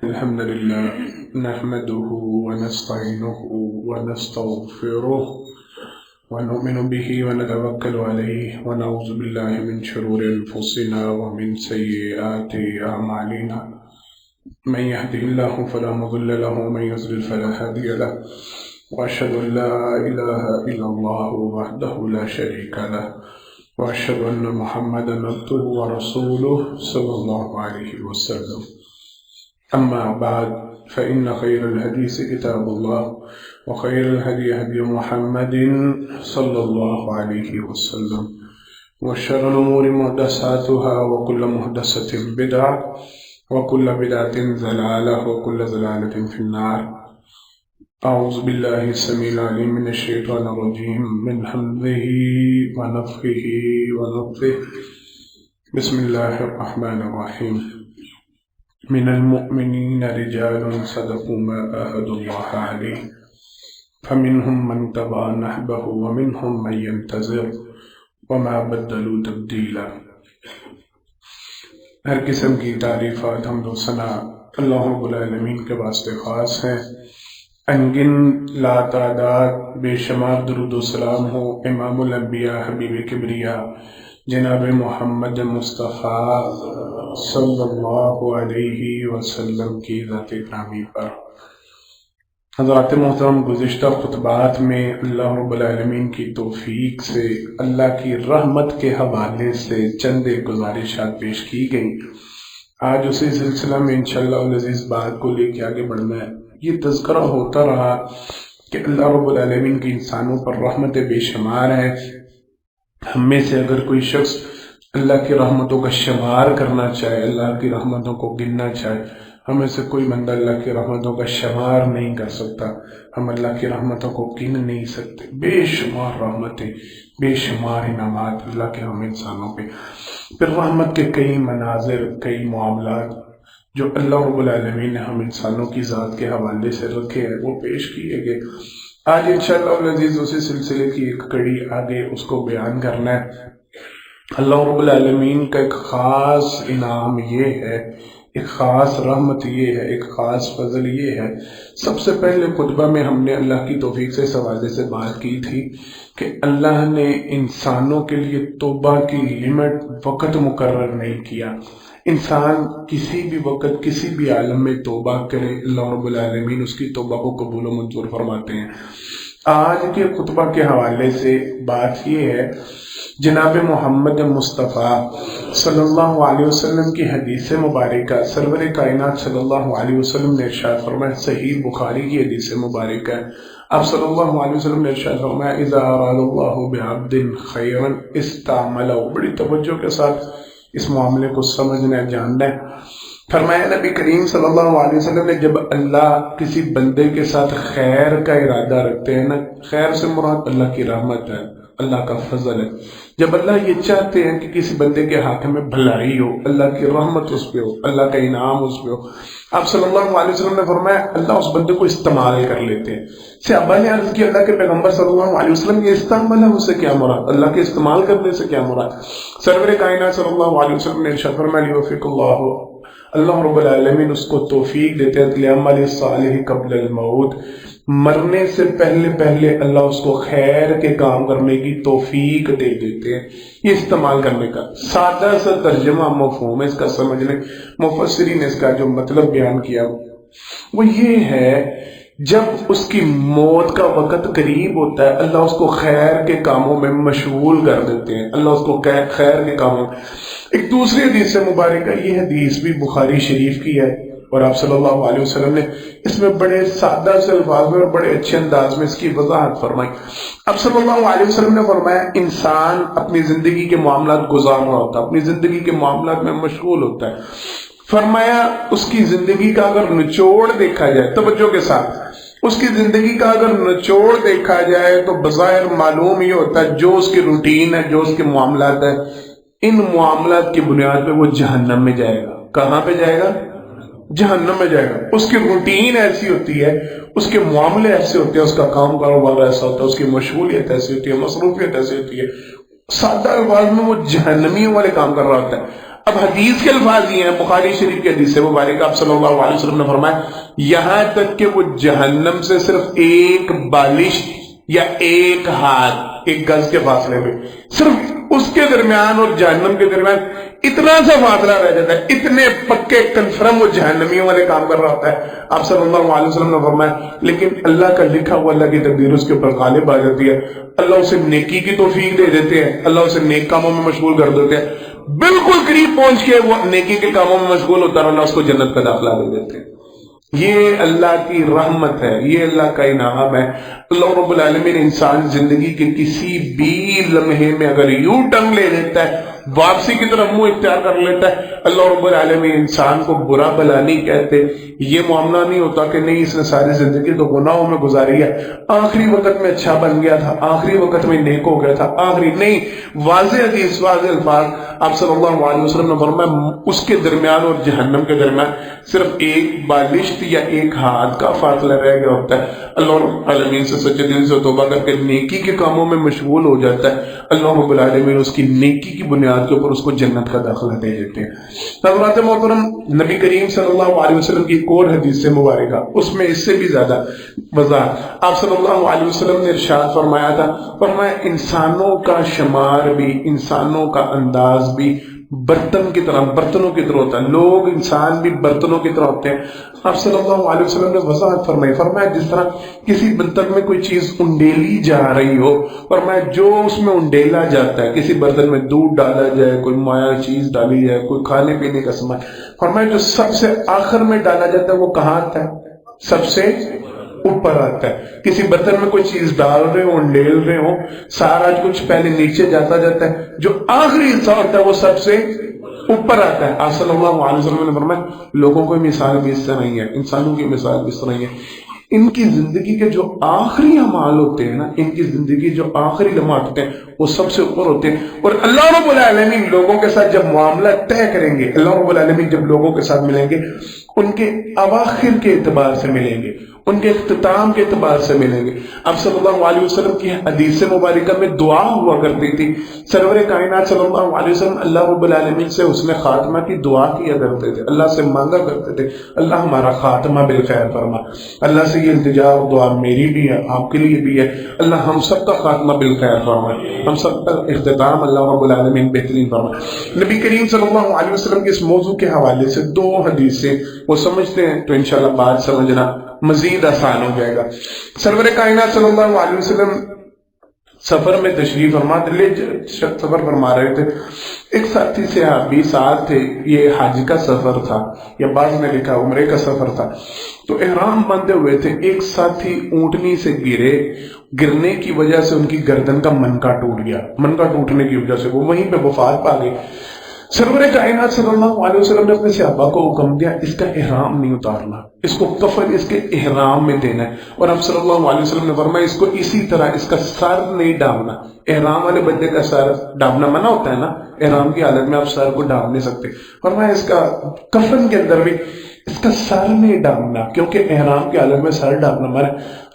الحمد لله نحمده ونستعينه ونستغفره ونؤمن به ونتوكل عليه ونعوذ بالله من شرور أنفسنا ومن سيئات أعمالنا من يهده الله فلا مضل له ومن يضلل فلا هادي له وأشهد أن لا إله إلا الله وحده لا شريك له وأشهد أن محمدا عبده ورسوله صلى الله عليه وسلم. أما بعد فإن خير الحديث كتاب الله وخير الهدي هدي محمد صلى الله عليه وسلم وشر الأمور محدثاتها وكل محدثة بدعة وكل بدعة ضلالة وكل ضلالة في النار. أعوذ بالله السميع العليم من الشيطان الرجيم من حمده ونفخه ونفثه. بسم الله الرحمن الرحيم. من المؤمنين رجال صدقوا ما عاهدوا الله عليه فمنهم من تبع نحبه ومنهم من ينتظر وما بدلوا تبديلا. ہر قسم کی تعریفات حمد و ثنا اللہ رب العالمین کے واسطے خاص ہیں. انگن لا تعداد بے شمار درود و سلام ہو امام الانبیاء حبیب کبریا جناب محمد مصطفیٰ صلی اللہ علیہ وسلم کی ذات گرامی پر. حضرات محترم، گزشتہ خطبات میں اللہ رب العالمین کی توفیق سے اللہ کی رحمت کے حوالے سے چند گزارشات پیش کی گئیں. آج اسی سلسلہ میں انشاءاللہ العزیز بات کو لے کے آگے بڑھنا ہے. یہ تذکرہ ہوتا رہا کہ اللہ رب العالمین کی انسانوں پر رحمت بے شمار ہے. ہم میں سے اگر کوئی شخص اللہ کی رحمتوں کا شمار کرنا چاہے، اللہ کی رحمتوں کو گننا چاہے، ہمیں سے کوئی بندہ اللہ کی رحمتوں کا شمار نہیں کر سکتا. ہم اللہ کی رحمتوں کو گن نہیں سکتے. بے شمار رحمتیں، بے شمار انعامات اللہ کے ہم انسانوں پہ. پھر رحمت کے کئی مناظر، کئی معاملات جو اللہ رب العالمین نے ہم انسانوں کی ذات کے حوالے سے رکھے ہیں وہ پیش کیے گئے. آج انشاءاللہ العزیز اسی سلسلے کی ایک کڑی آگے اس کو بیان کرنا ہے. اللہ رب العالمین کا ایک خاص انعام یہ ہے، ایک خاص رحمت یہ ہے، ایک خاص فضل یہ ہے. سب سے پہلے خطبہ میں ہم نے اللہ کی توفیق سے اس حوالے سے بات کی تھی کہ اللہ نے انسانوں کے لیے توبہ کی لمٹ وقت مقرر نہیں کیا. انسان کسی بھی وقت کسی بھی عالم میں توبہ کرے، اللہ رب العالمین اس کی توبہ کو قبول و منظور فرماتے ہیں. آج کے خطبہ کے حوالے سے بات یہ ہے، جناب محمد مصطفیٰ صلی اللہ علیہ وسلم کی حدیث مبارکہ سرور کائنات صلی اللہ علیہ وسلم نے ارشاد فرمایا، صحیح بخاری کی حدیث مبارکہ ہے. آپ صلی اللہ علیہ وسلم نے ارشاد فرمایا، اذا اراد اللہ بعبد خیرا استعملہ. بڑی توجہ کے ساتھ اس معاملے کو سمجھنا ہے، جاننا ہے. فرمایا نبی کریم صلی اللہ علیہ وسلم نے جب اللہ کسی بندے کے ساتھ خیر کا ارادہ رکھتے ہیں نا، خیر سے مراد اللہ کی رحمت ہے، اللہ کا فضل ہے. جب اللہ یہ چاہتے ہیں کہ کسی بندے کے ہاتھ میں بھلائی ہو، اللہ کی رحمت اس پہ ہو، اللہ کا انعام اس پہ ہو، آپ صلی اللہ علیہ وسلم نے فرمایا اللہ اس بندے کو استعمال کر لیتے ہیں. صحابہ نے عرض کی اللہ کے پیغمبر صلی اللہ علیہ وسلم یہ استعمال ہے، اس سے کیا مراد؟ اللہ کے استعمال کرنے سے کیا مراد؟ سرور کائنات صلی اللہ علیہ وسلم نے ارشاد فرمایا، لیوفق اللہ رب العالمین اس کو توفیق دیتے ہیں لعمل صالح قبل الموت، مرنے سے پہلے پہلے اللہ اس کو خیر کے کام کرنے کی توفیق دے دیتے ہیں. یہ استعمال کرنے کا سادہ سا ترجمہ مفہوم ہے، اس کا سمجھ لیں. مفسرین نے اس کا جو مطلب بیان کیا وہ یہ ہے، جب اس کی موت کا وقت قریب ہوتا ہے اللہ اس کو خیر کے کاموں میں مشغول کر دیتے ہیں، اللہ اس کو خیر کے کاموں میں. ایک دوسری حدیث مبارکہ، یہ حدیث بھی بخاری شریف کی ہے اور آپ صلی اللہ علیہ وسلم نے اس میں بڑے سادہ سے الفاظ میں اور بڑے اچھے انداز میں اس کی وضاحت فرمائی. آپ صلی اللہ علیہ وسلم نے فرمایا، انسان اپنی زندگی کے معاملات گزار رہا ہوتا ہے، اپنی زندگی کے معاملات میں مشغول ہوتا ہے. فرمایا اس کی زندگی کا اگر نچوڑ دیکھا جائے، توجہ کے ساتھ، اس کی زندگی کا اگر نچوڑ دیکھا جائے تو بظاہر معلوم یہ ہوتا ہے جو اس کی روٹین ہے، جو اس کے معاملات ہے، ان معاملات کی بنیاد پہ وہ جہنم میں جائے گا. کہاں پہ جائے گا؟ جہنم میں جائے گا. اس کی روٹین ایسی ہوتی ہے، اس کے معاملے ایسے ہوتے ہیں، اس کا کام کاروبار ایسا ہوتا ہے، اس کی مشغولیت ایسی ہوتی ہے، مصروفیت ایسی ہوتی ہے، سادہ الفاظ میں وہ جہنمیوں والے کام کر رہا ہوتا ہے. اب حدیث کے الفاظ یہ ہیں، بخاری شریف کی حدیث مبارکہ، آپ صلی اللہ علیہ وسلم نے فرمایا یہاں تک کہ وہ جہنم سے صرف ایک بالش یا ایک ہاتھ، ایک گز کے فاصلے پہ، صرف اس کے درمیان اور جہنم کے درمیان اتنا سا فاصلہ رہ جاتا ہے، اتنے پکے کنفرم وہ جہنمیوں والے کام کر رہا ہوتا ہے۔ آپ صلی اللہ علیہ وسلم نے فرمایا لیکن اللہ کا لکھا ہوا، اللہ کی تقدیر اس کے اوپر غالب آ جاتی ہے، اللہ اسے نیکی کی توفیق دے دیتے ہیں، اللہ اسے نیک کاموں میں مشغول کر دیتے ہیں، بالکل قریب پہنچ کے وہ نیکی کے کاموں میں مشغول ہوتا ہے، اللہ اس کو جنت کا داخلہ دے دیتے ہیں۔ یہ اللہ کی رحمت ہے، یہ اللہ کا انعام ہے۔ اللہ رب العالمین انسان زندگی کے کسی بھی لمحے میں اگر یوں ٹنگ لے لیتا ہے، واپسی کی طرف منہ اختیار کر لیتا ہے، اللہ رب العالمین انسان کو برا بلا نہیں کہتے۔ یہ معاملہ نہیں ہوتا کہ نہیں اس نے ساری زندگی تو گناہوں میں گزاری ہے، آخری وقت میں اچھا بن گیا تھا، آخری وقت میں نیک ہو گیا تھا، آخری نہیں، واضح حدیث، واضح الفاظ، آپ صلی اللہ علیہ وسلم نے فرمایا اس کے درمیان اور جہنم کے درمیان صرف ایک بالشت یا ایک ہاتھ کا فاصلہ رہ گیا ہوتا ہے۔ اللہ رب العالمین سے سچے دل سے توبہ کر کے نیکی کے کاموں میں مشغول ہو جاتا ہے، اللہ رب العالمین اس کی نیکی کی بنیاد کے اوپر اس کو جنت کا داخلہ دے دیتے ہیں۔ حضرات محترم، نبی کریم صلی اللہ علیہ وسلم کی ایک اور حدیث سے مبارکہ، اس میں اس سے بھی زیادہ وضاحت، آپ صلی اللہ علیہ وسلم نے ارشاد فرمایا تھا، فرمایا انسانوں کا شمار بھی، انسانوں کا انداز بھی برتن کی طرح، برتنوں کی طرح ہوتا ہے، لوگ انسان بھی برتنوں کی طرح ہوتے ہیں۔ آپ صلی اللہ علیہ وسلم نے وضاحت فرمائی، فرمایا جس طرح کسی برتن میں کوئی چیز انڈیلی جا رہی ہو، فرمایا جو اس میں انڈیلا جاتا ہے، کسی برتن میں دودھ ڈالا جائے، کوئی مایا چیز ڈالی جائے، کوئی کھانے پینے کا سامان، فرمایا جو سب سے آخر میں ڈالا جاتا ہے وہ کہاں آتا ہے؟ سب سے اوپر آتا ہے۔ کسی برتن میں کوئی چیز ڈال رہے ہو، انڈیل رہے ہو، سارا کچھ پہلے نیچے جاتا جاتا ہے، جو آخری حصہ ہوتا ہے وہ سب سے اوپر آتا ہے۔ آپ صلی اللہ علیہ وسلم نے فرمایا لوگوں کو مثال بھی اس طرح نہیں ہے، انسانوں کی مثال بھی اس طرح نہیں ہے، ان کی زندگی کے جو آخری اعمال ہوتے ہیں نا، ان کی زندگی جو آخری لمحات ہوتے ہیں وہ سب سے اوپر ہوتے ہیں، اور اللہ رب العالمین لوگوں کے ساتھ جب معاملہ طے کریں گے، اللہ رب العالمین جب لوگوں کے ساتھ ملیں گے، ان کے اواخر کے اعتبار سے ملیں گے، ان کے اختتام کے اعتبار سے ملیں گے۔ اب صلی اللہ علیہ وسلم کی حدیث مبارکہ میں دعا ہوا کرتی تھی، سرور کائنات صلی اللہ علیہ وسلم اللہ رب العالمین سے حسن خاتمہ کی دعا کیا کرتے تھے، اللہ سے مانگا کرتے تھے اللہ ہمارا خاتمہ بالخیر فرما، اللہ سے یہ التجا اور دعا میری بھی ہے، آپ کے لیے بھی ہے، اللہ ہم سب کا خاتمہ بالخیر فرما، ہم سب کا اختتام اللہ رب العالمین بہترین فرما۔ نبی کریم صلی اللہ علیہ وسلم کے اس موضوع کے حوالے سے دو حدیثیں وہ سمجھتے ہیں تو انشاءاللہ بات سمجھنا مزید آسان ہو جائے گا۔ سرور کائنات صلی اللہ علیہ وسلم سفر میں تشریف فرما، سفر فرما رہے تھے، ایک ساتھی صحابی ساتھ تھے، یہ حج کا سفر تھا یا بعض میں لکھا عمرے کا سفر تھا، تو احرام باندھے ہوئے تھے، ایک ساتھی اونٹنی سے گرنے کی وجہ سے ان کی گردن کا منکا ٹوٹ گیا، منکا ٹوٹنے کی وجہ سے وہ وہیں پہ وفات پا گئے۔ سرور کائنات صلی اللہ علیہ وسلم نے اپنے صحابہ کو حکم دیا اس کا احرام نہیں اتارنا، اس کو کفن اس کے احرام میں دینا ہے، اور اب صلی اللہ علیہ وسلم نے فرمایا اس کو اسی طرح اس کا سر نہیں ڈالنا، احرام والے بندے کا سر ڈالنا منع ہوتا ہے نا، احرام کی حالت میں آپ سر کو ڈال نہیں سکتے، فرمایا اس کا کفن کے اندر بھی اس کا سر نہیں ڈالنا، کیونکہ احرام کی حالت میں سر ڈالنا منع۔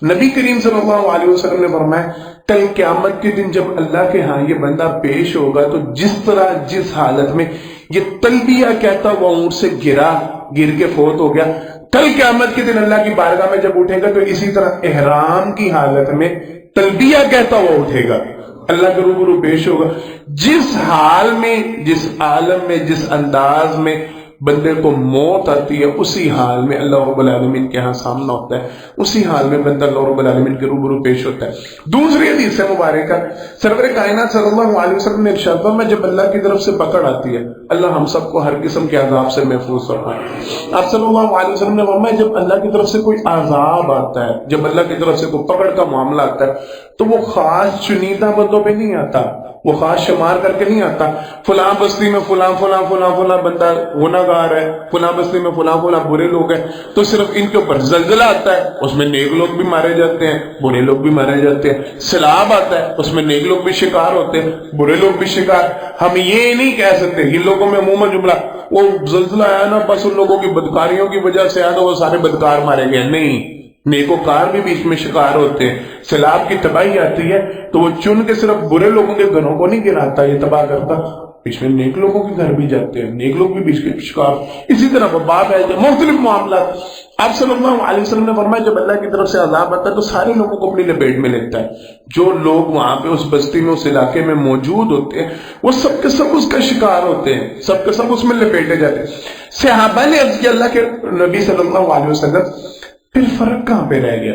نبی کریم صلی اللہ علیہ وسلم نے فرمایا کل قیامت کے دن جب اللہ کے ہاں یہ بندہ پیش ہوگا تو جس طرح جس حالت میں یہ تلبیہ کہتا وہ اونٹ سے گر کے فوت ہو گیا، کل قیامت کے دن اللہ کی بارگاہ میں جب اٹھے گا تو اسی طرح احرام کی حالت میں تلبیہ کہتا وہ اٹھے گا، اللہ کے روبرو پیش ہوگا۔ جس حال میں، جس عالم میں، جس انداز میں بندے کو موت آتی ہے اسی حال میں اللہ رب العالمین کے ہاں سامنا ہوتا ہے، اسی حال میں بندہ اللہ رب العالمین کے روبرو پیش ہوتا ہے۔ دوسری حدیث مبارکہ سرور کائنات صلی اللہ علیہ وسلم نے ارشاد فرمایا جب اللہ کی طرف سے پکڑ آتی ہے اللہ ہم سب کو ہر قسم کے عذاب سے محفوظ فرمائے۔ آپ صلی اللہ علیہ وسلم نے فرمایا جب اللہ کی طرف سے کوئی عذاب آتا ہے، جب اللہ کی طرف سے کوئی پکڑ کا معاملہ آتا ہے تو وہ خاص چنیدہ بندوں پہ نہیں آتا، وہ خاص شمار کر کے نہیں آتا، فلاں بستی میں فلاں فلاں فلاں فلاں بندہ گناہگار ہے، فلاں بستی میں فلاں فلاں برے لوگ ہیں تو صرف ان کے اوپر زلزلہ آتا ہے، اس میں نیک لوگ بھی مارے جاتے ہیں، برے لوگ بھی مارے جاتے ہیں، سیلاب آتا ہے اس میں نیک لوگ بھی شکار ہوتے ہیں، برے لوگ بھی شکار۔ ہم یہ نہیں کہہ سکتے ان لوگوں میں عموماً جملہ وہ زلزلہ آیا نا بس ان لوگوں کی بدکاریوں کی وجہ سے آیا تو وہ سارے بدکار مارے گئے، نہیں، نیکوکار بھی بیچ میں شکار ہوتے ہیں۔ سیلاب کی تباہی آتی ہے تو وہ چن کے صرف برے لوگوں کے گھروں کو نہیں گراتا، یہ تباہ کرتا بیچ میں نیک لوگوں کے گھر بھی جاتے ہیں، نیک لوگ بھی بیچ کے شکار، اسی طرح باپ ہے، مختلف معاملات۔ آپ صلی اللہ علیہ وسلم نے فرمایا جب اللہ کی طرف سے عذاب آتا ہے تو سارے لوگوں کو اپنی لپیٹ میں لیتا ہے۔ جو لوگ وہاں پہ اس بستی میں اس علاقے میں موجود ہوتے ہیں وہ سب کے سب اس کا شکار ہوتے ہیں، سب کے سب اس میں لپیٹے جاتے ہیں۔ صحابہ نے عرض کیا اللہ کے نبی صلی اللہ علیہ وسلم پھر فرق کہاں پہ رہ گیا؟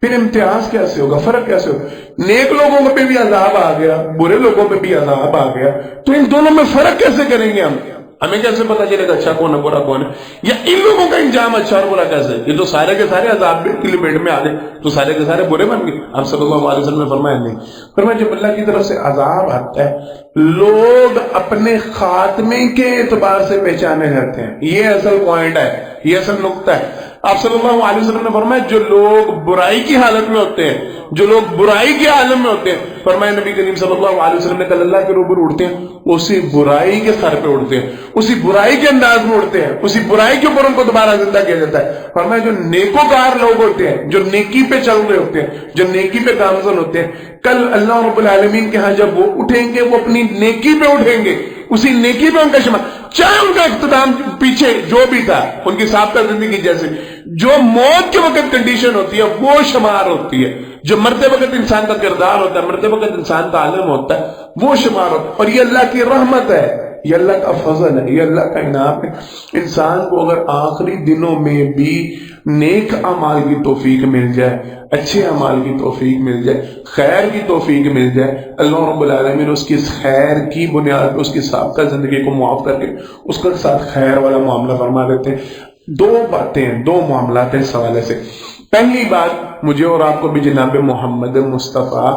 پھر امتیاز کیسے ہوگا، فرق کیسے ہوگا؟ نیک لوگوں پہ بھی عذاب آ گیا، برے لوگوں پہ بھی عذاب آ گیا، تو ان دونوں میں فرق کیسے کریں گے ہم؟ ہمیں کیسے پتا چلے گا اچھا کون ہے برا کون ہے؟ یا ان لوگوں کا انجام اچھا اور برا کیسے؟ یہ تو سارے کے سارے عذاب کی لپیٹ میں آ گئے تو سارے کے سارے برے بن گئے۔ آپ صلی اللہ علیہ وسلم نے فرمایا نہیں، فرمایا جب اللہ کی طرف سے عذاب آتا ہے لوگ اپنے خاتمے کے اعتبار سے پہچانے جاتے ہیں۔ یہ اصل پوائنٹ ہے، یہ اصل نقطہ ہے۔ آپ صلی اللہ علیہ وسلم نے فرمایا جو لوگ برائی کی حالت میں ہوتے ہیں، جو لوگ برائی کے عالم میں ہوتے ہیں، فرمایا نبی کریم صلی اللہ علیہ وسلم نے کل اللہ کے روبرو اڑتے ہیں، اسی برائی کے سر پہ اڑتے ہیں، اسی برائی کے انداز میں اڑتے ہیں، اسی برائی کے اوپر ان کو دوبارہ زندہ کیا جاتا ہے۔ فرمایا جو نیکوکار لوگ ہوتے ہیں، جو نیکی پہ چل رہے ہوتے ہیں، جو نیکی پہ گامزن ہوتے ہیں، کل اللہ رب العالمین کے ہاں جب وہ اٹھیں گے وہ اپنی نیکی پہ اٹھیں گے، اسی نیکی پہ ان کا شمار، چاہے ان کا اختتام پیچھے جو بھی تھا ان کی سابقہ زندگی جیسے، جو موت کے وقت کنڈیشن ہوتی ہے وہ شمار ہوتی ہے، جو مرتے وقت انسان کا کردار ہوتا ہے، مرتے وقت انسان کا عالم ہوتا ہے وہ شمار ہوتا ہے۔ اور یہ اللہ کی رحمت ہے، یہ اللہ کا فضل ہے، یہ اللہ کا انعام ہے۔ انسان کو اگر آخری دنوں میں بھی نیک اعمال کی توفیق مل جائے، اچھے اعمال کی توفیق مل جائے، خیر کی توفیق مل جائے، اللہ رب العالمین اس کی خیر کی بنیاد پر اس کی سابقہ زندگی کو معاف کر کے اس کے ساتھ خیر والا معاملہ فرما دیتے ہیں۔ دو باتیں ہیں، دو معاملات ہیں اس حوالے سے۔ پہلی بات، مجھے اور آپ کو بھی جناب محمد مصطفیٰ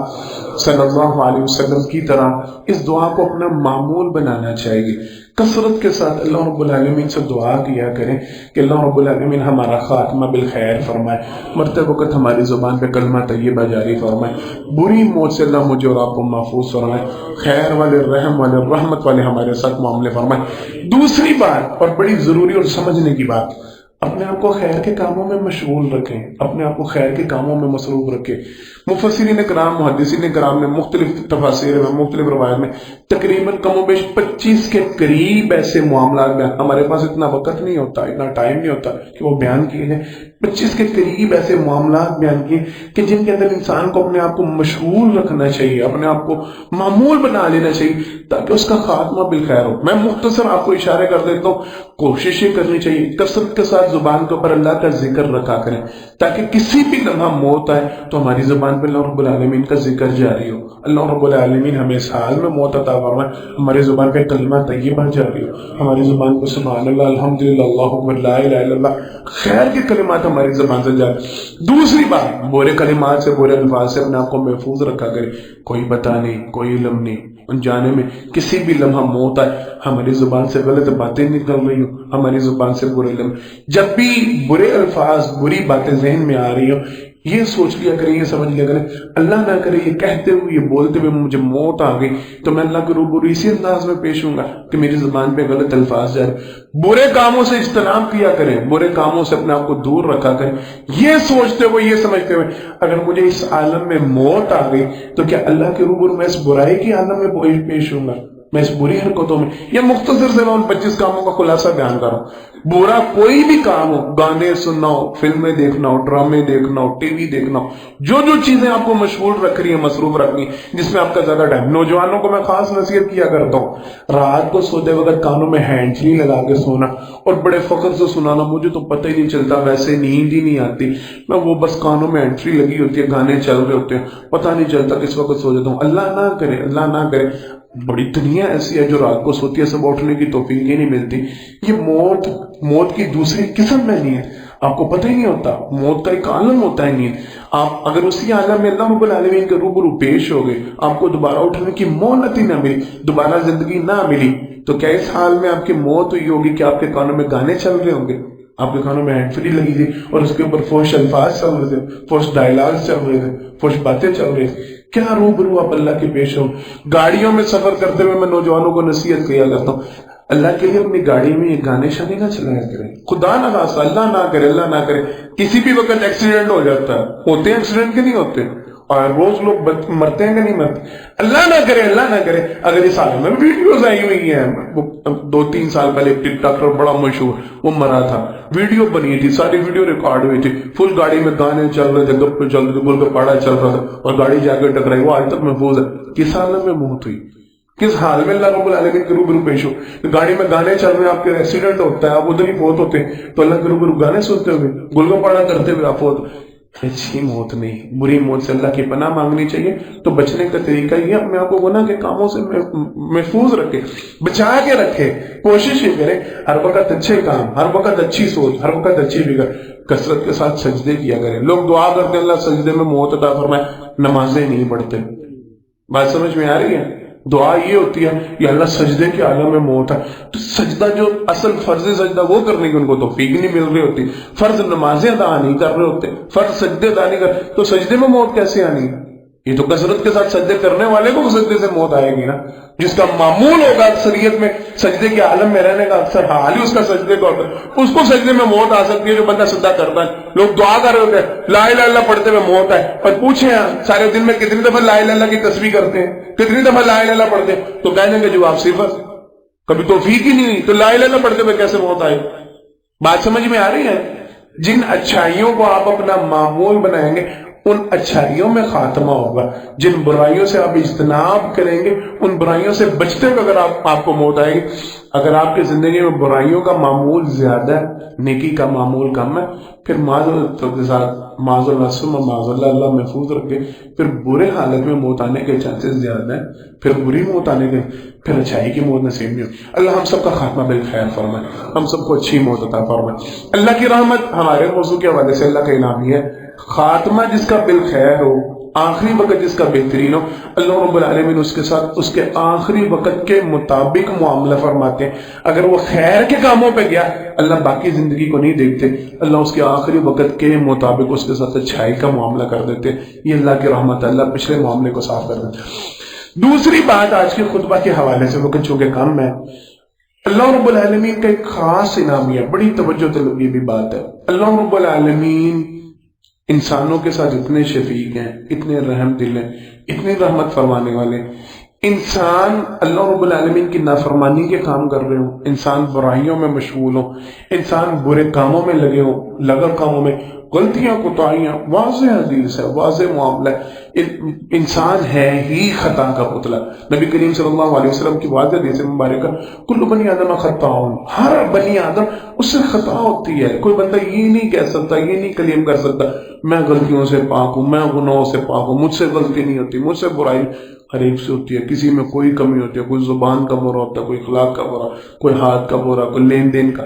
صلی اللہ علیہ وسلم کی طرح اس دعا کو اپنا معمول بنانا چاہیے۔ کثرت کے ساتھ اللہ رب العالمین سے دعا کیا کریں کہ اللہ رب العالمین ہمارا خاتمہ بالخیر فرمائے، مرتے وقت ہماری زبان پہ کلمہ طیبہ جاری فرمائے، بری موت سے اللہ مجھے اور آپ کو محفوظ فرمائے، خیر والے، رحم والے، رحمت والے ہمارے ساتھ معاملے فرمائے۔ دوسری بات اور بڑی ضروری اور سمجھنے کی بات، اپنے آپ کو خیر کے کاموں میں مشغول رکھیں، اپنے آپ کو خیر کے کاموں میں مصروف رکھیں۔ مفسرین کرام، محدثین کرام نے مختلف تفاسیر میں، مختلف روایات میں تقریباً کم و بیش 25 کے قریب ایسے معاملات بیان، ہمارے پاس اتنا وقت نہیں ہوتا، اتنا ٹائم نہیں ہوتا کہ وہ بیان کیے جائیں، 25 کے قریب ایسے معاملات بیان کیے کہ جن کے اندر انسان کو اپنے آپ کو مشغول رکھنا چاہیے، اپنے آپ کو معمول بنا لینا چاہیے تاکہ اس کا خاتمہ بالخیر ہو۔ میں مختصر آپ کو اشارے کر دیتا ہوں، کوشش یہ کرنی چاہیے کثرت کے ساتھ زبان کے اوپر اللہ کا ذکر رکھا کریں تاکہ کسی بھی لمحہ موت آئے تو ہماری زبان پہ اللہ رب العالمین کا ذکر جاری ہو۔ اللہ رب العالمین ہمیں اس حال میں موت عطا فرمائے، ہماری زبان پہ کلمہ طیبہ جاری ہو، ہماری زبان پہ سبحان اللہ، الحمدللہ، اللہ اکبر، لا الہ الا اللہ، خیر کے کلمات ہماری زبان سے جاری۔ دوسری بات، برے کلمات سے، برے الفاظ سے اپنے آپ کو محفوظ رکھا کرے۔ کوئی پتہ نہیں، کوئی علم نہیں، انجانے میں کسی بھی لمحہ موت آئے ہماری زبان سے غلط باتیں نکل رہی ہوں، ہماری زبان سے برے لمحے، جب بھی برے الفاظ، بری باتیں ذہن میں آ رہی ہوں، یہ سوچ لیا کریں، یہ سمجھ لیا کریں، اللہ نہ کرے یہ کہتے ہوئے، یہ بولتے ہوئے مجھے موت آ گئی تو میں اللہ کے روبرو اسی انداز میں پیش ہوں گا کہ میری زبان پہ غلط الفاظ جائے۔ برے کاموں سے اجتناب کیا کریں، برے کاموں سے اپنے آپ کو دور رکھا کریں، یہ سوچتے ہوئے، یہ سمجھتے ہوئے اگر مجھے اس عالم میں موت آ گئی تو کیا اللہ کے روبرو میں اس برائی کی عالم میں پیش ہوں گا، میں اس بری حرکتوں میں۔ یہ مختصر سے میں ان 25 کاموں کا خلاصہ بیان کر رہا ہوں۔ برا کوئی بھی کام ہو، گانے سننا ہو، فلمیں دیکھنا ہو، ڈرامے دیکھنا ہو، ٹی وی دیکھنا ہو، جو جو چیزیں آپ کو مشغول رکھ رہی ہیں، مصروف رکھ رہی ہیں، جس میں آپ کا زیادہ ٹائم، نوجوانوں کو میں خاص نصیحت کیا کرتا ہوں، رات کو سوتے وقت کانوں میں ہینڈ فری لگا کے سونا اور بڑے فخر سے سنانا، مجھے تو پتہ ہی نہیں چلتا، ویسے نیند ہی نہیں آتی، میں وہ بس کانوں میں ہینڈ فری لگی ہوتی ہے، گانے چل رہے ہوتے ہیں، پتہ نہیں چلتا کس وقت سو جاتا ہوں۔ اللہ نہ کرے، اللہ نہ کرے، بڑی دنیا ایسی ہے جو رات کو سوتی ہے، سب اٹھنے کی توفیق ہی نہیں ملتی۔ یہ موت کی دوسری قسم میں نہیں ہے، آپ کو پتہ ہی نہیں ہوتا، موت کا ایک عالم ہوتا ہے نیند۔ آپ اگر اسی عالم میں اللہ رب العالمین کے روبرو پیش ہو گئے، آپ کو دوبارہ اٹھنے کی مہلت ہی نہ ملی، دوبارہ زندگی نہ ملی، تو کیا اس حال میں آپ کی موت ہوئی ہوگی کہ آپ کے کانوں میں گانے چل رہے ہوں گے، آپ کے کانوں میں ہینڈ فری لگی تھی اور اس کے اوپر فوش الفاظ چل رہے تھے، فوش ڈائلاگ چل رہے تھے، فوش باتیں چل رہی تھی؟ کیا روبرو آپ اللہ کے پیش ہو؟ گاڑیوں میں سفر کرتے ہوئے میں نوجوانوں کو نصیحت کیا کرتا ہوں، اللہ کے لیے اپنی گاڑی میں یہ گانے شانے نہ چلایا کریں، خدا نہ خاصا، اللہ نہ کرے، اللہ نہ کرے کسی بھی وقت ایکسیڈنٹ ہو جاتا ہے، ہوتے ہیں ایکسیڈنٹ کے نہیں ہوتے، اور روز لوگ مرتے ہیں کہ نہیں مرتے؟ اللہ نہ کرے اللہ نہ کرے اگر اس عالم میں ویڈیوز آئی ہوئی ہیں. 2-3 سال پہلے ٹک ٹاکر بڑا مشہور وہ مرا تھا, ویڈیو بنی تھی, ساری ویڈیو ریکارڈ ہوئی تھی, فل گاڑی میں گانے چل رہے تھے, گپے چل رہے تھے, گل گپاڑا چل رہا تھا اور گاڑی جا کے ٹکرائی, وہ آج تک محفوظ ہے. کس عالم میں موت ہوئی, کس حال میں اللہ رب العالمین کے روبرو پیش ہو. گاڑی میں گانے چل رہے ہیں, آپ کے ایکسیڈنٹ ہوتا ہے, آپ ادھر ہی فوت ہوتے ہیں, تو اللہ کے روبرو گانے سنتے ہوئے گل گپاڑا کرتے ہوئے آپ فوت. اچھی موت نہیں, بری موت سے اللہ کی پناہ مانگنی چاہیے. تو بچنے کا طریقہ یہ اپنے آپ کو گناہ کے کاموں سے محفوظ رکھے, بچا کے رکھے. کوشش یہ کرے ہر وقت اچھے کام, ہر وقت اچھی سوچ, ہر وقت اچھی فکر, کثرت کے ساتھ سجدے کیا کرے. لوگ دعا کرتے ہیں اللہ سجدے میں موت عطا فرمائے, نمازیں نہیں پڑھتے. بات سمجھ میں آ رہی ہے؟ دعا یہ ہوتی ہے کہ اللہ سجدے کے عالم میں موت ہے, تو سجدہ جو اصل فرض سجدہ وہ کرنے کی ان کو توفیق نہیں مل رہی ہوتی, فرض نمازیں ادا نہیں کر رہے ہوتے, فرض سجدے ادا نہیں کر, تو سجدے میں موت کیسے آنی ہے؟ یہ تو کثرت کے ساتھ سجدے کرنے والے کو سجدے سے موت آئے گی نا. جس کا معمول ہوگا اکثریت میں سجدے کے عالم میں رہنے کا, اکثر حال ہی اس کا سجدے کا ہوتا ہے, اس کو سجدے میں موت آ سکتی ہے جو بندہ سجدہ کرتا ہے. لوگ دعا کر رہے ہوتے ہیں لا الہ الا اللہ پڑھتے ہوئے موت ہے, اور پوچھیں سارے دن میں کتنی دفعہ لا الہ الا اللہ کی تسبیح کرتے ہیں, کتنی دفعہ لا الہ الا اللہ پڑھتے ہیں, تو کہنے کا جواب صفر, کبھی توفیق ہی نہیں ہوئی, تو لا الہ الا اللہ پڑھتے ہوئے کیسے موت آئے؟ بات سمجھ میں آ رہی ہے؟ جن اچھائیوں کو آپ اپنا معمول بنائیں گے ان اچھائیوں میں خاتمہ ہوگا. جن برائیوں سے آپ اجتناب کریں گے ان برائیوں سے بچتے ہوئے اگر آپ کو موت آئے گی. اگر آپ کی زندگی میں برائیوں کا معمول زیادہ ہے, نیکی کا معمول کم ہے, پھر معاذ اللہ اللہ محفوظ رکھے, پھر برے حالت میں موت آنے کے چانسز زیادہ ہیں, پھر بری موت آنے کے, پھر اچھائی کی موت نصیب نہیں ہوگی. اللہ ہم سب کا خاتمہ بالخیر فرمائے, ہم سب کو اچھی موت عطا فرمائے. اللہ کی رحمت ہمارے موضوع کے حوالے سے اللہ کا انعام ہی ہے, خاتمہ جس کا بالخیر ہو, آخری وقت جس کا بہترین ہو, اللہ رب العالمین اس کے ساتھ اس کے آخری وقت کے مطابق معاملہ فرماتے ہیں. اگر وہ خیر کے کاموں پہ گیا اللہ باقی زندگی کو نہیں دیکھتے, اللہ اس کے آخری وقت کے مطابق اس کے ساتھ اچھائی کا معاملہ کر دیتے. یہ اللہ کی رحمت ہے, اللہ پچھلے معاملے کو صاف کر دیتے. دوسری بات آج کے خطبہ کے حوالے سے, وقت چونکہ کم ہے, اللہ رب العالمین کا ایک خاص انعام ہے, بڑی توجہ طلب یہ بھی بات ہے. اللہ رب العالمین انسانوں کے ساتھ اتنے شفیق ہیں, اتنے رحم دل ہیں, اتنی رحمت فرمانے والے. انسان اللہ رب العالمین کی نافرمانی کے کام کر رہے ہوں, انسان برائیوں میں مشغول ہوں, انسان برے کاموں میں لگے ہوں, لگا کاموں میں, غلطیاں کوتاہیاں, واضح حدیث ہے, واضح معاملہ ہے. انسان ہے ہی خطا کا پتلا. نبی کریم صلی اللہ علیہ وسلم کی واضح حدیث مبارکہ, کل بنی آدم خطاؤن, ہر بنی آدم اس سے خطا ہوتی ہے. کوئی بندہ یہ نہیں کہہ سکتا, یہ نہیں کلیم کر سکتا میں غلطیوں سے پاک ہوں, میں گناہوں سے پاک ہوں, مجھ سے غلطی نہیں ہوتی, مجھ سے برائی ہر ایک سے ہوتی ہے. کسی میں کوئی کمی ہوتی ہے, کوئی زبان کا برا ہوتا ہے, کوئی اخلاق کا برا, کوئی ہاتھ کا برا, کوئی لین دین کا,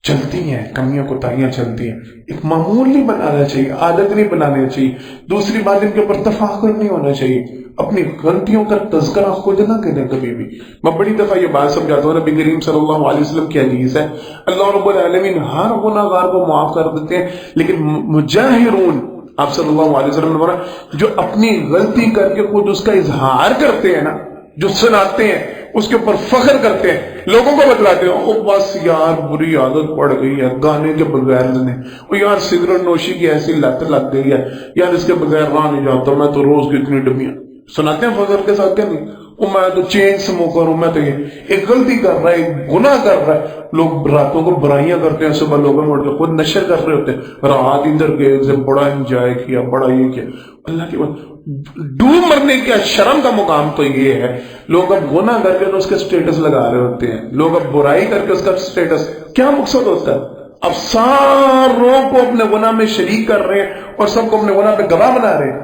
چلتی ہیں کمیاں کوتاہیاں چلتی ہیں. ایک معمول نہیں بنانا چاہیے, عادت نہیں بنانا چاہیے. دوسری بات ان کے اوپر تفاخر نہیں ہونا چاہیے, اپنی غلطیوں کا تذکرہ خود نہ کریں کبھی بھی. میں بڑی دفعہ یہ بات سمجھاتا ہوں, نبی کریم صلی اللہ علیہ وسلم کی حدیث ہے, اللہ رب العالمین ہر گناہ گار کو معاف کر دیتے ہیں, لیکن مجاہرون, آپ صلی اللہ علیہ وسلم نے بولا جو اپنی غلطی کر کے خود اس کا اظہار کرتے ہیں نا, جو سناتے ہیں, اس کے اوپر فخر کرتے ہیں, لوگوں کو بتلاتے ہیں, او بس یار بری عادت پڑ گئی ہے گانے کے بغیر لینے, او یار سگریٹ نوشی کی ایسی لت لگ گئی ہے, یار اس کے بغیر راہ نہیں جاتا, میں تو روز کی اتنی ڈبیاں سناتے ہیں فخر کے ساتھ. کیا نہیں, او میں تو چین سموکر ہوں, میں تو یہ ایک غلطی کر رہا ہے, ایک گناہ کر رہا ہے. لوگ راتوں کو برائیاں کرتے ہیں, صبح لوگوں میں اٹھ کے خود نشر کر رہے ہوتے ہیں, رات ادھر گئے اسے بڑا انجوائے کیا, بڑا یہ کیا. اللہ کی بات, ڈوب مرنے کا شرم کا مقام تو یہ ہے. لوگ اب گناہ کر کے تو اس کے سٹیٹس لگا رہے ہوتے ہیں, لوگ اب برائی کر کے اس کا سٹیٹس, کیا مقصد ہوتا ہے؟ اب ساروں کو اپنے گناہ میں شریک کر رہے ہیں اور سب کو اپنے گناہ پہ گواہ بنا رہے ہیں.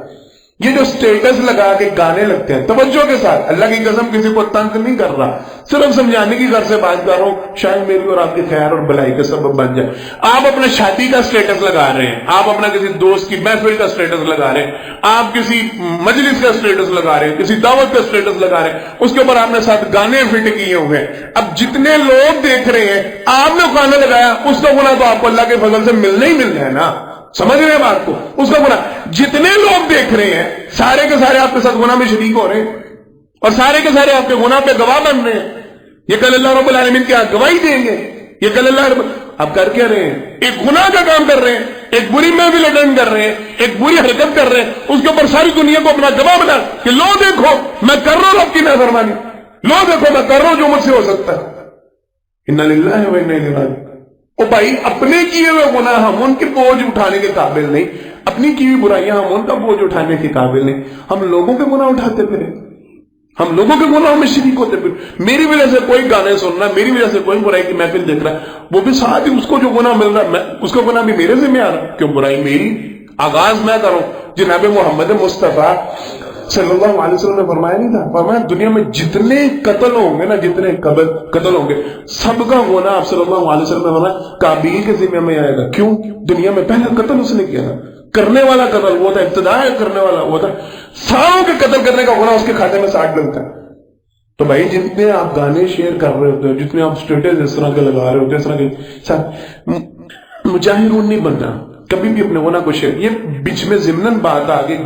یہ جو سٹیٹس لگا کے گانے لگتے ہیں توجہ کے ساتھ, اللہ کی قسم کسی کو تنگ نہیں کر رہا, صرف سمجھانے کی غرض سے بات کر رہا ہوں, شاید میری اور آپ کی خیر اور بھلائی کا سبب بن جائے. آپ اپنے شادی کا سٹیٹس لگا رہے ہیں, آپ اپنا کسی دوست کی محفل کا سٹیٹس لگا رہے ہیں, آپ کسی مجلس کا سٹیٹس لگا رہے ہیں, کسی دعوت کا سٹیٹس لگا رہے ہیں, اس کے اوپر آپ نے ساتھ گانے فٹ کیے ہوئے ہیں. اب جتنے لوگ دیکھ رہے ہیں, آپ نے گانا لگایا, اس کا گناہ تو آپ کو اللہ کے فضل سے ملنا ہی ملنا ہے نا, سمجھ رہے ہیں بات کو, اس کا گناہ. جتنے لوگ دیکھ رہے ہیں سارے کے سارے آپ کے ساتھ گناہ میں شریک ہو رہے ہیں, اور سارے کے سارے آپ کے گناہ پہ گواہ بن رہے ہیں. یہ کل اللہ رب العالمین کی گواہی دیں گے. یہ کل اللہ آپ کر کے رہے ہیں, ایک گناہ کا کام کر رہے ہیں, ایک بری محفل اٹینڈ کر رہے ہیں، ایک بری حرکت کر رہے ہیں، اس کے اوپر ساری دنیا کو اپنا گواہ بنا کہ لو دیکھو میں کر رہا ہوں آپ کی نافرمانی، لو دیکھو میں کر رہا ہوں جو مجھ سے ہو سکتا ہے۔ انا للہ و انا الیہ راجعون۔ او بھائی اپنے کیے ہوئے گناہ ہم ان کے بوجھ اٹھانے کے قابل نہیں، اپنی کی ہوئی برائیاں ہم ان کا بوجھ اٹھانے کے قابل نہیں، ہم لوگوں کے گناہ اٹھاتے پھرے، ہم لوگوں کے گناہوں میں شریک ہوتے پھر۔ میری وجہ سے کوئی گانے سن رہا ہے، میری وجہ سے کوئی برائی کی محفل دیکھ رہا ہے، وہ بھی ساتھ ہی اس کو جو گناہ مل رہا ہے اس کا گناہ بھی میرے ذمہ آ رہا ہے، کیوں برائی میری آغاز میں کروں۔ جناب محمد مصطفیٰ صلی اللہ علیہ وسلم نے فرمایا نہیں تھا، فرمایا دنیا میں جتنے قتل ہوں گے نا، جتنے قتل ہوں گے سب کا گناہ آپ صلی اللہ علیہ وسلم نے فرمایا قابیل کے ذمہ میں آئے گا۔ کیوں؟ دنیا میں پہلا قتل اس نے کیا تھا، کرنے والا قتل وہ تھا، ابتدا کرنے والا وہ تھا، ساروں کے قتل کرنے کا گناہ اس کے کھاتے میں 60 ڈلتا ہے۔ تو بھائی جتنے آپ گانے شیئر کر رہے ہوتے ہیں، جتنے آپ اسٹیٹس اس طرح کے لگا رہے ہوتے ہیں، اس طرح کے مجاہرون نہیں بننا، کبھی بھی اپنے گناہ کو شیئر۔ یہ بیچ میں ضمناً بات آ گئی،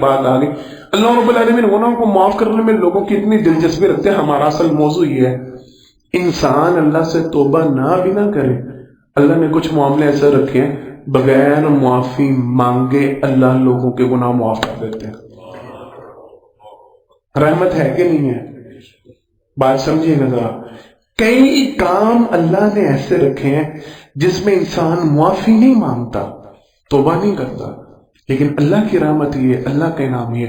اللہ رب العالمین گناہوں کو معاف کرنے میں لوگوں کی اتنی دلچسپی رکھتے ہیں۔ ہمارا اصل موضوع یہ ہے انسان اللہ سے توبہ نہ بھی نہ کرے، اللہ نے کچھ معاملے ایسے رکھے ہیں بغیر معافی مانگے اللہ لوگوں کے گناہ معاف کر دیتے ہیں۔ رحمت ہے کہ نہیں ہے؟ بات سمجھیے گا ذرا۔ کئی کام اللہ نے ایسے رکھے ہیں جس میں انسان معافی نہیں مانگتا، توبہ نہیں کرتا، لیکن اللہ کی رحمت یہ، اللہ کا انعام یہ،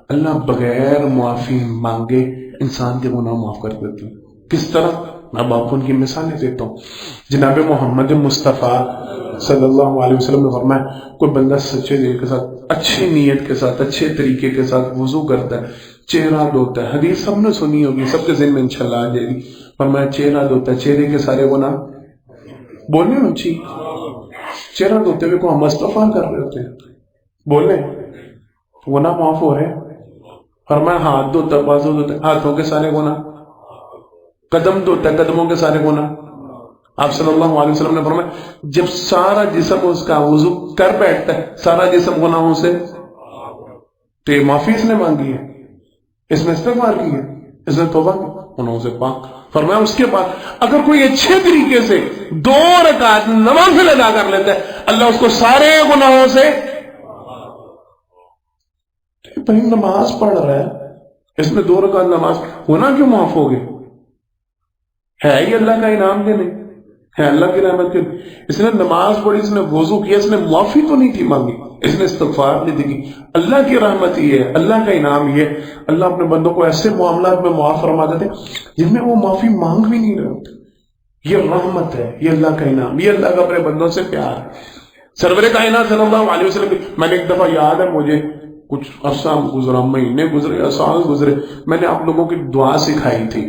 اللہ بغیر معافی مانگے انسان کے گناہ معاف کر دیتے ہیں۔ کس طرح؟ میں آپ کو ان کی مثالیں دیتا ہوں۔ جناب محمد مصطفیٰ صلی اللہ علیہ وسلم نے فرمایا کوئی بندہ سچے دل کے ساتھ، اچھی نیت کے ساتھ، اچھے طریقے کے ساتھ وضو کرتا ہے، چہرہ دھوتا ہے، حدیث سب نے سنی ہوگی، سب کے ذہن میں انشاءاللہ آ جائے گی، فرمایا چہرہ دھوتا ہے، چہرے کے سارے گناہ بولنے اونچی، چہرہ دھوتے ہوئے کو ہم مصطفیٰ کر رہے ہوتے ہیں، بولیں گناہ معاف ہو رہے ہیں۔ فرمایا ہاتھ دھوتا ہے، بازو دھوتا ہے، ہاتھوں کے سارے گناہ، قدم دھوتا ہے، قدموں کے سارے گناہ۔ آپ صلی اللہ علیہ وسلم نے فرمایا جب سارا جسم اس کا وضو کر بیٹھتا ہے، سارا جسم گناہوں سے، تو یہ معافی اس نے مانگی ہے، اس نے استغفار کی ہے، اس نے توبہ کی، گناہوں سے پاک۔ فرمایا اس کے بعد اگر کوئی اچھے طریقے سے 2 رکعت نوافل ادا کر لیتا ہے، اللہ اس کو سارے گناہوں سے۔ بھائی نماز پڑھ رہا ہے، اس میں 2 رکعت نماز، گناہ کیوں معاف ہو گئے؟ ہے یہ اللہ کا انعام کے نہیں؟ ہے اللہ کی رحمت کے نہیں؟ اس نے نماز پڑھی، اس نے وضو کیا، اس نے معافی تو نہیں تھی مانگی، اس نے استغفار نہیں دی، اللہ کی رحمت یہ ہے، اللہ کا انعام یہ ہے، اللہ اپنے بندوں کو ایسے معاملات میں معاف فرما دیتے جن میں وہ معافی مانگ بھی نہیں رہے ہوتے۔ یہ رحمت ہے، یہ اللہ کا انعام، یہ اللہ کا اپنے بندوں سے پیار ہے۔ سرور کائنات صلی اللہ علیہ وسلم، میں نے ایک دفعہ یاد ہے مجھے، کچھ عرصہ گزرا، مہینے گزرے یا سال گزرے، میں نے آپ لوگوں کی دعا سکھائی تھی،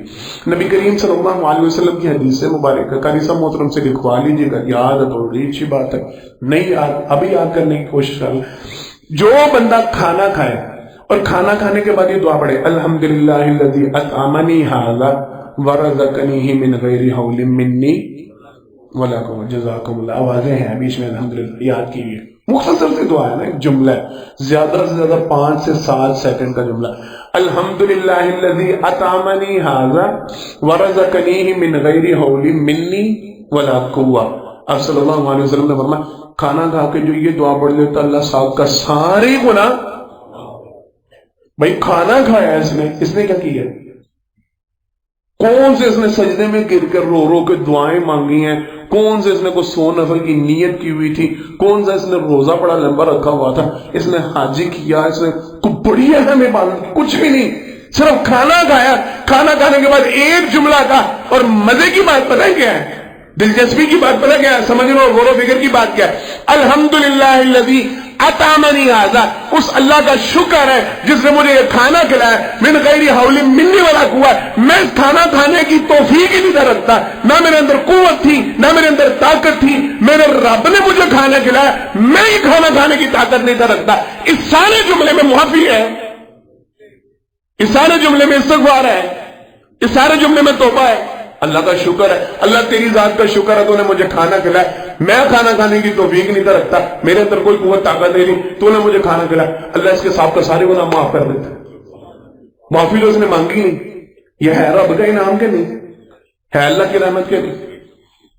نبی کریم صلی اللہ علیہ وسلم کی حدیث مبارکہ، قاری صاحب محترم سے لکھوا لیجیے گا، یاد ہے تو بڑی اچھی بات ہے، نہیں یاد ابھی یاد کرنے کی کوشش کر لیں۔ جو بندہ کھانا کھائے اور کھانا کھانے کے بعد یہ دعا پڑھے، الحمدللہ الذی اطعمنی ھذا ورزقنی من غیر حول منی ولا قوت، جزاکم اللہ۔ آوازیں ہیں بیچ میں الحمدللہ یاد کیجیے، مختصر سی دعا ہے نا، ایک جملہ ہے، زیادہ سے زیادہ 5 سے 7 سیکنڈ کا جملہ، الحمدللہ الذی اطعمنی ھذا ورزقنی من غیر حول منی ولا قوت۔ آپ صلی اللہ علیہ وسلم نے فرمایا کھانا کھا کے جو یہ دعا پڑھ لیتا اللہ صاحب کا سارے گناہ۔ بھائی کھانا کھایا اس نے کیا کیا؟ کون سے اس نے سجدے میں گر کر رو رو کے دعائیں مانگی ہیں، کون سے اس نے کوئی 100 نفر کی نیت کی ہوئی تھی، کون سا اس نے روزہ بڑا لمبا رکھا ہوا تھا، اس نے حاجی کیا، اس نے کوئی بڑی اہم عبادت کی، کچھ بھی نہیں، صرف کھانا کھایا، کھانا کھانے کے بعد ایک جملہ تھا، اور مزے کی بات پتہ کیا ہے، دلچسپی کی بات پتہ کیا ہے، سمجھ لو غور و فکر کی بات کیا ہے، الحمدللہ الذی اطعمنی ھذا، اس اللہ کا شکر ہے جس نے مجھے یہ کھانا کھلایا، من غیر حول منی ولا قوت، میں کھانا کھانے کی توفیق ہی نہیں رکھتا، نہ میرے اندر قوت تھی، نہ میرے اندر طاقت تھی، میرے رب نے مجھے کھانا کھلایا، میں ہی کھانا کھانے کی طاقت نہیں رکھتا۔ اس سارے جملے میں معافی ہے، اس سارے جملے میں استغفار ہے، اس سارے جملے میں توبہ ہے، اللہ کا شکر ہے، اللہ تیری ذات کا شکر ہے تو نے مجھے کھانا کھلایا، میں کھانا کھانے کی توفیق نہیں رکھتا، میرے اندر کوئی قوت طاقت نہیں، تو نے مجھے کھانا کھلایا، اللہ اس کے صاحب کا سارے گناہ معاف کر دیتا۔ معافی تو اس نے مانگی نہیں، یہ ہے رب کا انعام کے نہیں، ہے اللہ کی رحمت کے نہیں۔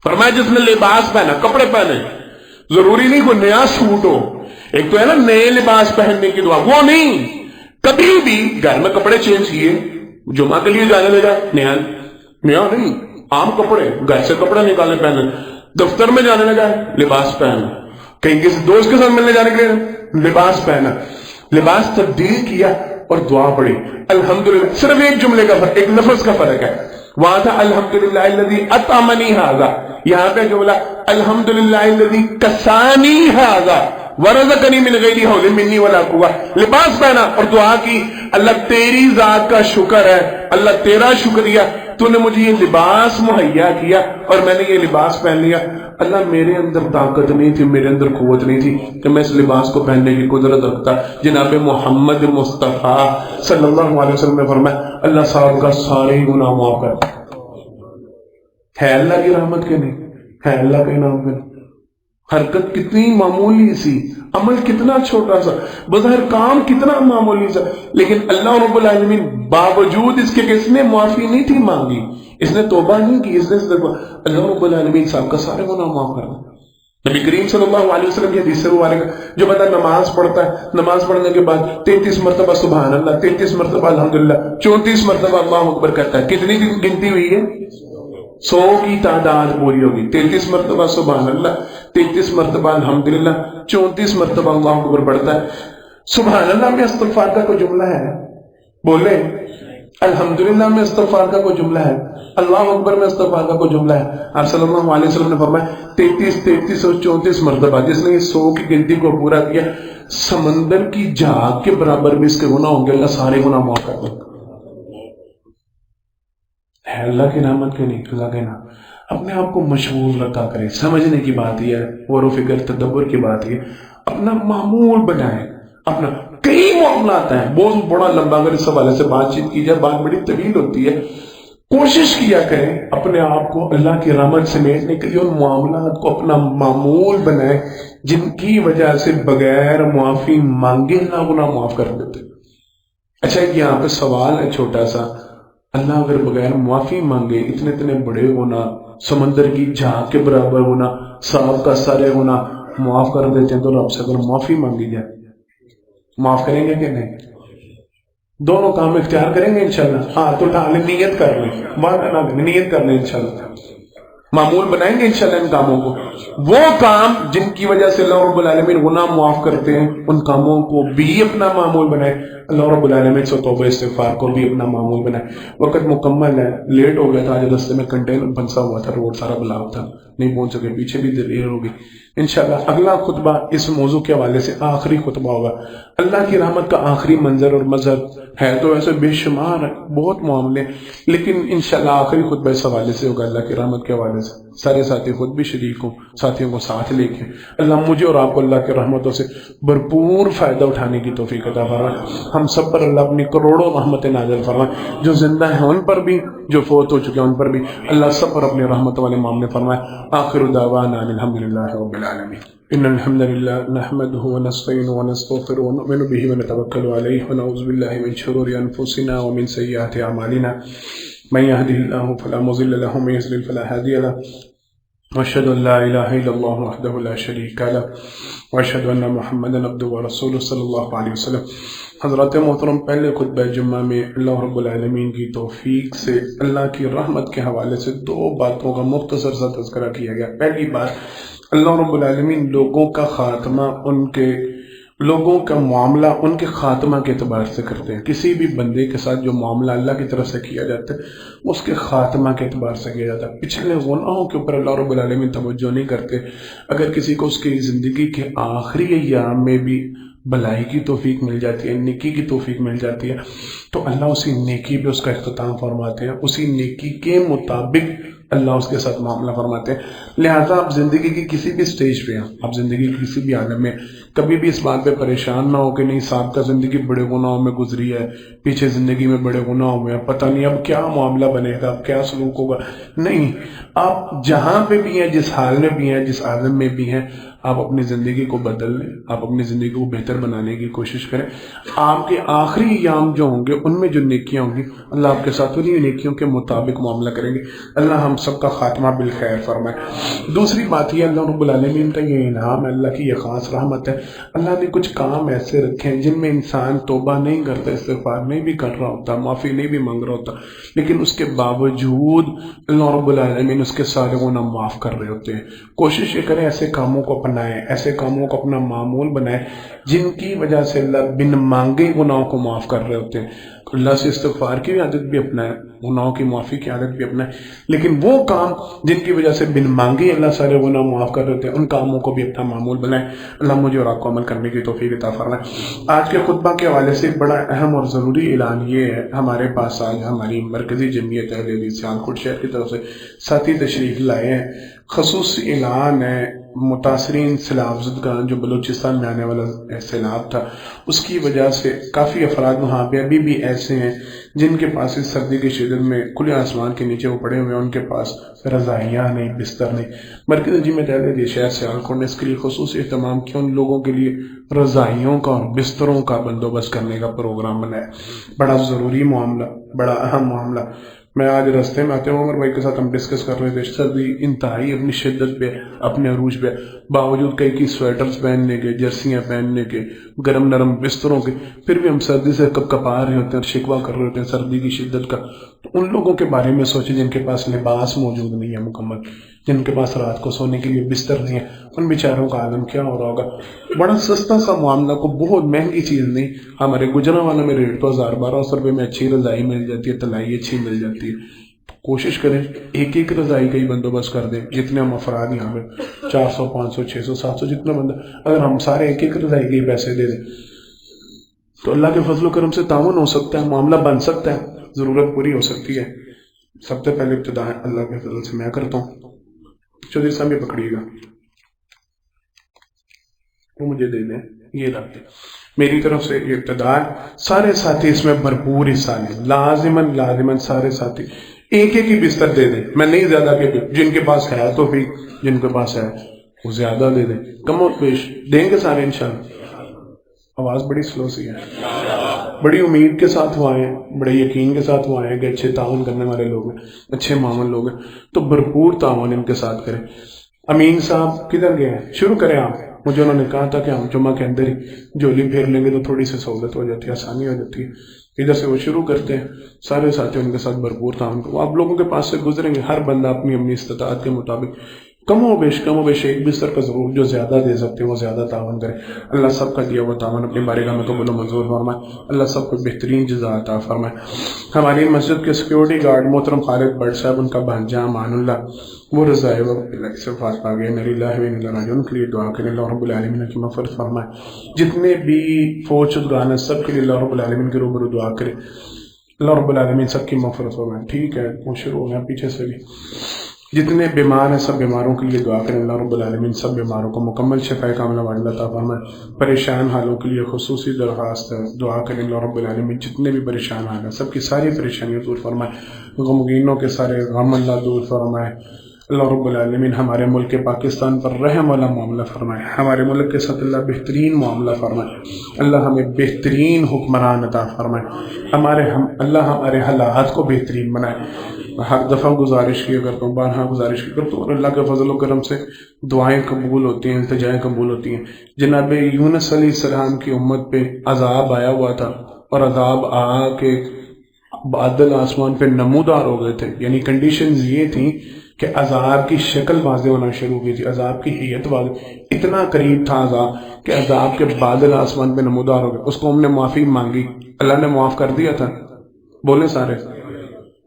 فرمایا جس نے لباس پہنا، کپڑے پہنے، ضروری نہیں کوئی نیا سوٹ ہو، ایک تو ہے نا نئے لباس پہننے کی دعا، وہ نہیں، کبھی بھی گھر میں کپڑے چینج کیے، جمعہ کے لیے جانے لگا نیا نہیں، عام کپڑے، گھر سے کپڑے نکالنے پہنے، دفتر میں جانے لگا لباس پہنا، کہیں کسی دوست کے ساتھ ملنے جانے کے لیے لباس پہنا، لباس تبدیل کیا اور دعا پڑھی الحمدللہ، صرف ایک جملے کا فرق، ایک لفظ کا فرق ہے، وہاں تھا الحمدللہ الذی اطعمنی ھذا، یہاں پہ جو بولا الحمدللہ الذی کسانی ھذا ورزقنی من غیر حول منی ولا قوہ، لباس پہنا اور دعا کی، اللہ تیری ذات کا شکر ہے، اللہ تیرا شکریہ، تو نے مجھے یہ لباس مہیا کیا اور میں نے یہ لباس پہن لیا، اللہ میرے اندر طاقت نہیں تھی، میرے اندر قوت نہیں تھی کہ میں اس لباس کو پہننے کی قدرت رکھتا۔ جناب محمد مصطفیٰ صلی اللہ علیہ وسلم نے فرمایا اللہ صاحب کا سارے گناہ معاف کر، ہے اللہ کی رحمت کے نہیں، ہے اللہ کا انعام کے نہیں، حرکت کتنی معمولی سی، عمل کتنا چھوٹا سا، بظاہر کام کتنا معمولی سا، لیکن اللہ رب العالمین باوجود اس کے کہ اس نے معافی نہیں تھی مانگی، اس نے توبہ نہیں کی، اس نے اللہ رب العالمین صاحب کا سارے گناہ معاف کرنا۔ نبی کریم صلی اللہ علیہ وسلم کی حدیث سے مبارک جو بتا نماز پڑھتا ہے، نماز پڑھنے کے بعد 33 مرتبہ سبحان اللہ، 33 مرتبہ الحمدللہ، 34 مرتبہ اللہ اکبر کرتا ہے، کتنی گنتی ہوئی ہے؟ 100 کی تعداد پوری ہوگی، 33 مرتبہ سبحان اللہ، 33 مرتبہ الحمدللہ، 34 مرتبہ اللہ اکبر پڑھتا ہے۔ سبحان اللہ میں استغفار کا کوئی جملہ ہے؟ بولے الحمدللہ میں استغفار کا کوئی جملہ ہے؟ اللہ اکبر میں استغفار کا کوئی جملہ ہے؟ آپ صلی اللہ علیہ وسلم نے فرمایا 33 اور 34 مرتبہ جس نے 100 کی گنتی کو پورا کیا، سمندر کی جھاگ کے برابر بھی اس کے گناہ ہوں گے، اللہ سارے گناہ معاف کر دے۔ ہے اللہ کی رحمت کے نہیں، اللہ کے نام۔ اپنے آپ کو مشغول رکھا کرے، سمجھنے کی بات یہ ہے، غور و فکر تدبر کی بات یہ، اپنا معمول بنائے، اپنا کئی معاملات ہیں، بہت بڑا لمبا، اگر اس حوالے سے بات چیت کی جائے بات بڑی طویل ہوتی ہے، کوشش کیا کریں اپنے آپ کو اللہ کی رحمت سمیٹنے کے لیے ان معاملات کو اپنا معمول بنائے جن کی وجہ سے بغیر معافی مانگے اللہ گناہ معاف کر دیتے۔ اچھا یہاں پہ سوال ہے چھوٹا سا، اللہ اگر بغیر معافی مانگے اتنے اتنے بڑے گناہ، سمندر کی جھاگ کے برابر گناہ، سانپ کا سارے گناہ معاف کر دیتے ہیں، تو رب سے اگر معافی مانگی جائے معاف کریں گے کہ نہیں؟ دونوں کام اختیار کریں گے انشاءاللہ؟ ہاتھ اٹھا لیں، نیت کر لیں، بات نہ لیں، نیت کر لیں، انشاءاللہ معمول بنائیں گے انشاءاللہ ان کاموں کو، وہ کام جن کی وجہ سے اللہ رب العالمین گناہ معاف کرتے ہیں، ان کاموں کو بھی اپنا معمول بنائے، اللہ رب العالمین سے توبہ استغفار کو بھی اپنا معمول بنائے۔ وقت مکمل ہے، لیٹ ہو گیا تھا، آج رستے میں کنٹینر پھنسا ہوا تھا، روڈ سارا بلاک تھا، نہیں پہنچ سکے، پیچھے بھی دیر ہوگی۔ انشاءاللہ اگلا خطبہ اس موضوع کے حوالے سے آخری خطبہ ہوگا، اللہ کی رحمت کا آخری منظر اور مظہر ہے تو ایسے بے شمار ہے، بہت معاملے، لیکن انشاءاللہ آخری خطبہ اس حوالے سے ہوگا اللہ کی رحمت کے حوالے سے۔ سارے ساتھی خود بھی شریک ہوں، ساتھیوں کو ساتھ لے کے اللہ مجھے اور آپ کو اللہ کی رحمتوں سے بھرپور فائدہ اٹھانے کی توفیق عطا فرمائے۔ ہم سب پر اللہ اپنی کروڑوں رحمتیں نازل فرمائے، جو زندہ ہیں ان پر بھی، جو فوت ہو چکے ہیں ان پر بھی، اللہ سب پر اپنی رحمت والے معاملے فرمائے۔ آخر دعوانا الحمدللہ رب العالمین۔ ان الحمد للہ نحمده ونستعینه ونستغفره ونؤمن به ونتوکل علیہ ونعوذ باللہ من شرور انفسنا ومن سیئات اعمالنا من يهده الله فلا مضل له ومن يضلل فلا هادي له واشهد ان لا اله الا الله وحده لا شريك له واشهد ان محمدا عبده ورسوله صلی اللہ علیہ وسلم۔ حضرات محترم، پہلے خطبہ جمعہ میں اللہ رب العالمین کی توفیق سے اللہ کی رحمت کے حوالے سے دو باتوں کا مختصر سا تذکرہ کیا گیا۔ پہلی بات، اللہ رب العالمین لوگوں کا خاتمہ، لوگوں کا معاملہ ان کے خاتمہ کے اعتبار سے کرتے ہیں۔ کسی بھی بندے کے ساتھ جو معاملہ اللہ کی طرف سے کیا جاتا ہے اس کے خاتمہ کے اعتبار سے کیا جاتا ہے۔ پچھلے گناہوں کے اوپر اللہ رب العالمین توجہ نہیں کرتے۔ اگر کسی کو اس کی زندگی کے آخری ایام میں بھی بھلائی کی توفیق مل جاتی ہے، نیکی کی توفیق مل جاتی ہے، تو اللہ اسی نیکی پہ اس کا اختتام فرماتے ہیں، اسی نیکی کے مطابق اللہ اس کے ساتھ معاملہ فرماتے ہیں۔ لہٰذا آپ زندگی کی کسی بھی سٹیج پہ ہیں، آپ زندگی کی کسی بھی عالم میں کبھی بھی اس بات پہ پریشان نہ ہو کہ نہیں صاحب کا زندگی بڑے گناہوں میں گزری ہے، پیچھے زندگی میں بڑے گناہوں میں، پتہ نہیں اب کیا معاملہ بنے گا، اب کیا سلوک ہوگا۔ نہیں، آپ جہاں پہ بھی ہیں، جس حال میں بھی ہیں، جس عالم میں بھی ہیں، آپ اپنی زندگی کو بدل لیں، آپ اپنی زندگی کو بہتر بنانے کی کوشش کریں. آپ کے آخری ایام جو ہوں گے ان میں جو نیکیاں ہوں گی اللہ آپ کے ساتھ انہیں نیکیوں کے مطابق معاملہ کریں گے. اللہ ہم سب کا خاتمہ بالخیر فرمائے. دوسری بات یہ اللہ رب العالمین کا یہ انعام ہے، اللہ کی یہ خاص رحمت ہے. اللہ نے کچھ کام ایسے رکھے ہیں جن میں انسان توبہ نہیں کرتا، استغفار نہیں بھی کر رہا ہوتا، معافی نہیں بھی مانگ رہا ہوتا، لیکن اس کے باوجود اللہ رب العالمین اس کے سارے گناہ معاف کر رہے ہوتے ہیں. کوشش یہ کریں ایسے کاموں کو اپنائیں، ایسے کاموں کو اپنا معمول بنائیں جن کی وجہ سے اللہ بن مانگے گناہوں کو معاف کر رہے ہوتے ہیں. اللہ سے استغفار کی عادت بھی اپنائیں، گناہوں کی معافی کی عادت بھی اپنائیں، لیکن وہ کام جن کی وجہ سے بن مانگے اللہ سارے گناہ معاف کر رہے ہوتے ہیں ان کاموں کو بھی اپنا معمول بنائیں. اللہ مجھے اور آپ کو عمل کرنے کی توفیق عطا فرمائے. آج کے خطبہ کے حوالے سے ایک بڑا اہم اور ضروری اعلان یہ ہے، ہمارے پاس آج ہماری مرکزی جمعیت اہل حدیث سیالکوٹ شہر کی طرف سے ساتھی تشریف لائے ہیں. خصوصی اعلان ہے متاثرین سیلاب زدگان جو بلوچستان میں آنے والا سیلاب تھا اس کی وجہ سے کافی افراد وہاں پہ ابھی بھی ایسے ہیں جن کے پاس اس سردی کی شدت میں کھلے آسمان کے نیچے وہ پڑے ہوئے ہیں، ان کے پاس رضائیاں نہیں، بستر نہیں. مرکز جمعیت اہل حدیث شہر سیالکوٹ نے اس کے لیے خصوصی اہتمام کیا، ان لوگوں کے لیے رضائیوں کا اور بستروں کا بندوبست کرنے کا پروگرام بنایا. بڑا ضروری معاملہ، بڑا اہم معاملہ. میں آج راستے میں آتے ہوں عمر بھائی کے ساتھ ہم ڈسکس کر رہے تھے، سردی انتہائی اپنی شدت پہ، اپنے عروج پہ، باوجود کئی کی سویٹرز پہننے کے، جرسیاں پہننے کے، گرم نرم بستروں کے، پھر بھی ہم سردی سے کپ کپا رہے ہوتے ہیں اور شکوہ کر رہے ہوتے ہیں سردی کی شدت کا. تو ان لوگوں کے بارے میں سوچیں جن کے پاس لباس موجود نہیں ہے مکمل، جن کے پاس رات کو سونے کے لیے بستر نہیں ہے، ان بیچاروں کا عالم کیا ہو رہا ہوگا. بڑا سستا سا معاملہ، کو بہت مہنگی چیز نہیں. ہمارے گجرانوالہ میں ریٹ تو 1200 روپے میں اچھی رضائی مل جاتی ہے، تلائی اچھی مل جاتی ہے. کوشش کریں ایک رضائی کا ہی بندوبست کر دیں. جتنے ہم افراد یہاں پہ 400 500 600 700 جتنا بندہ، اگر ہم سارے ایک رضائی کے ہی پیسے دے دیں تو اللہ کے فضل و کرم سے تعاون ہو سکتا ہے، معاملہ بن سکتا ہے، ضرورت پوری ہو سکتی ہے. سب سے پہلے ابتدا اللہ کے فضل سے میں کرتا ہوں. چودھری صاحب یہ پکڑیے گا، وہ مجھے دے دیں، یہ رکھ دیں. میری طرف سے یہ ابتدا ہے. سارے ساتھی اس میں بھرپور حصہ لیں، لازماً سارے ساتھی ایک ہی بستر دے دیں. میں نہیں زیادہ کہ جن کے پاس ہے تو پھر جن کے پاس ہے وہ زیادہ دے دیں، کم و بیش دیں گے سارے انشاءاللہ. آواز بڑی سلو سی ہے، بڑی امید کے ساتھ وہ آئے ہیں، بڑے یقین کے ساتھ وہ آئے ہیں کہ اچھے تعاون کرنے والے لوگ ہیں، اچھے معاون لوگ ہیں، تو بھرپور تعاون ان کے ساتھ کریں. امین صاحب کدھر گئے ہیں؟ شروع کریں آپ. مجھے انہوں نے کہا تھا کہ ہم جمعہ کے اندر ہی جولی پھیر لیں گے تو تھوڑی سی سہولت ہو جاتی ہے، آسانی ہو جاتی ہے. ادھر سے وہ شروع کرتے ہیں، سارے ساتھی ان کے ساتھ بھرپور تعاون کرو. آپ لوگوں کے پاس سے گزریں گے، ہر بندہ اپنی استطاعت کے مطابق کم و بیش ایک بستر کا ضرور جو زیادہ دے سکتے ہیں وہ زیادہ تعاون کرے. اللہ سب کا دیا ہوا تعاون اپنی بارگاہ میں قبول و منظور فرمائے. اللہ سب کو بہترین جزا عطا فرمائے. ہماری مسجد کے سیکیورٹی گارڈ محترم خالد بٹ صاحب، ان کا بھانجا امان اللہ وہ رضائے اللہ سے فاس پا گئے، میری اللہ و انا راجعون، کے لیے دعا کریں اللہ رب العالمین کی مغفرت فرمائے. جتنے بھی فوت شدگان ہیں سب کے لیے اللہ رب العالمین کے روبرو دعا کریں، اللہ رب العالمین سب کی مغفرت فرمائے. ٹھیک ہے، وہ شروع ہو گیا پیچھے سے بھی. جتنے بیمار ہیں سب بیماروں کے لیے دعا کریں، اللہ رب العالمین سب بیماروں کو مکمل شفا کاملہ واجلہ عطا فرمائے. پریشان حالوں کے لیے خصوصی درخواست ہے، دعا کریں اللہ رب العالمین جتنے بھی پریشان حال ہیں سب کی ساری پریشانیاں دور فرمائے. غمگینوں کے سارے غم اللہ دور فرمائے. اللہ رب العالمین ہمارے ملک پاکستان پر رحم والا معاملہ فرمائے. ہمارے ملک کے ساتھ اللہ بہترین معاملہ فرمائے. اللہ ہمیں بہترین حکمران عطا فرمائے. اللہ ہمارے حالات کو بہترین بنائے. ہر دفعہ گزارش کیا کرتا ہوں، بارہا گزارش کیا کرتا ہوں، اور اللہ کے فضل و کرم سے دعائیں قبول ہوتی ہیں، التجائیں قبول ہوتی ہیں. جناب یونس علیہ السلام کی امت پہ عذاب آیا ہوا تھا، اور عذاب آ کے بادل آسمان پہ نمودار ہو گئے تھے. یعنی کنڈیشنز یہ تھیں کہ عذاب کی شکل واضح ہونا شروع ہوئی تھی، عذاب کی حیت واضح، اتنا قریب تھا عذاب کہ عذاب کے بادل آسمان پہ نمودار ہو گئے. اس کو ہم نے معافی مانگی، اللہ نے معاف کر دیا تھا. بولے سارے.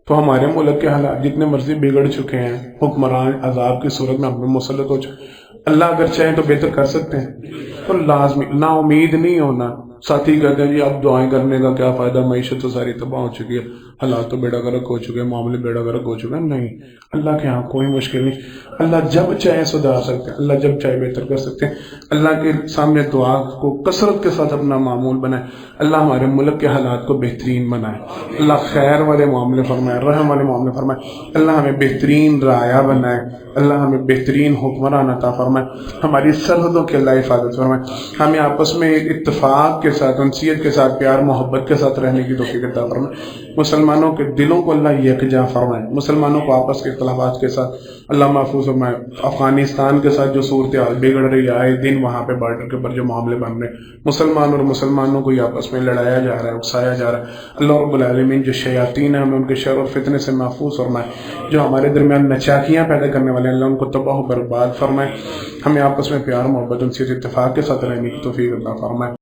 تو ہمارے ملک کے حالات جتنے مرضی بگڑ چکے ہیں، حکمران عذاب کی صورت میں ہم میں مسلط ہو چکے. اللہ اگر چاہیں تو بہتر کر سکتے ہیں. تو لازمی نا امید نہیں ہونا، ساتھی کہتے ہیں جی اب دعائیں کرنے کا کیا فائدہ، معیشت تو ساری تباہ ہو چکی ہے، حالات تو بیڑا غرق ہو چکے ہیں، معاملے بیڑا غرق ہو چکے ہیں. نہیں، اللہ کے ہاں کوئی مشکل نہیں. اللہ جب چاہے سدھار سکتے ہیں، اللہ جب چاہے بہتر کر سکتے ہیں. اللہ کے سامنے دعا کو کثرت کے ساتھ اپنا معمول بنائے. اللہ ہمارے ملک کے حالات کو بہترین بنائے. اللہ خیر والے معاملے فرمائے، رحم والے معاملے فرمائے. اللہ ہمیں بہترین رعایا بنائے. اللہ ہمیں بہترین حکمران عطا فرمائے. ہماری سرحدوں کے اللہ حفاظت فرمائے. ہمیں آپس میں ایک اتفاق کے ساتھ، انسیت کے ساتھ، پیار محبت کے ساتھ رہنے کی توفیق عطا فرمائے. مسلمانوں کے دلوں کو اللہ یکجا فرمائے. مسلمانوں کو آپس کے اختلافات کے ساتھ اللہ محفوظ فرمائے. افغانستان کے ساتھ جو صورتحال بگڑ رہی ہے، آئے دن وہاں پہ بارڈر کے اوپر جو معاملے بن رہے ہیں، مسلمان اور مسلمانوں کو آپس میں لڑایا جا رہا ہے، اکسایا جا رہا ہے. اللہ رب العالمین جو شیاطین ہیں ہمیں ان کے شر اور فتنے سے محفوظ فرمائے. جو ہمارے درمیان نچاکیاں پیدا کرنے والے ہیں، اللہ ان کو تباہ و برباد فرمائے. ہمیں آپس میں پیار محبت انسیت اتفاق کے ساتھ رہنے کی توفیق عطا فرمائے.